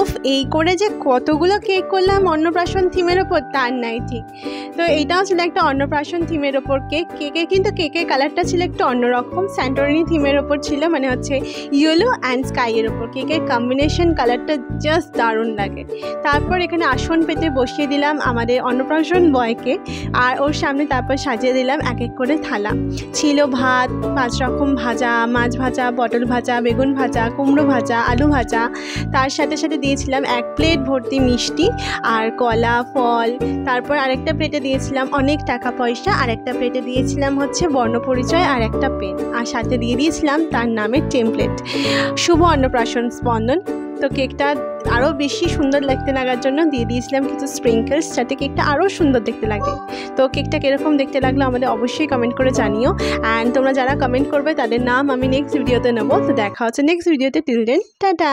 উফ, এই করে যে কতগুলো কেক করলাম অন্নপ্রাশন থিমের ওপর তার নাই ঠিক। তো এইটাও ছিল একটা অন্নপ্রাশন থিমের ওপর কেকের কিন্তু কেকের কালারটা ছিল একটু অন্যরকম, স্যান্টোরিনি থিমের ওপর ছিল, মানে হচ্ছে ইয়েলো অ্যান্ড স্কাইয়ের ওপর। কেকের কম্বিনেশন কালারটা জাস্ট দারুণ লাগে। তারপর এখানে আসন পেতে বসিয়ে দিলাম আমাদের অন্নপ্রাশন বয়কে, আর ওর সামনে তারপর সাজিয়ে দিলাম এক এক করে থালা। ছিল ভাত, 5 রকম ভাজা, মাছ ভাজা, পটল ভাজা, বেগুন ভাজা, কুমড়ো ভাজা, আলু ভাজা, তার সাথে সাথে দিয়েছিলাম 1 প্লেট ভর্তি মিষ্টি আর কলা, ফল। তারপর আরেকটা প্লেটে দিয়েছিলাম অনেক টাকা পয়সা, আর একটা প্লেটে দিয়েছিলাম হচ্ছে বর্ণপরিচয় আর একটা পেন, আর সাথে দিয়ে দিয়েছিলাম তার নামের টেমপ্লেট, শুভ অন্নপ্রাশন স্পন্দন। তো কেকটা আরও বেশি সুন্দর দেখতে লাগার জন্য দিয়ে দিয়েছিলাম কিছু স্প্রিঙ্কেলস, যাতে কেকটা আরও সুন্দর দেখতে লাগে। তো কেকটা কীরকম দেখতে লাগলো আমাদের অবশ্যই কমেন্ট করে জানিও। অ্যান্ড তোমরা যারা কমেন্ট করবে তাদের নাম আমি নেক্সট ভিডিওতে নেবো। তো দেখা হচ্ছে নেক্সট ভিডিওতে। Till then tata.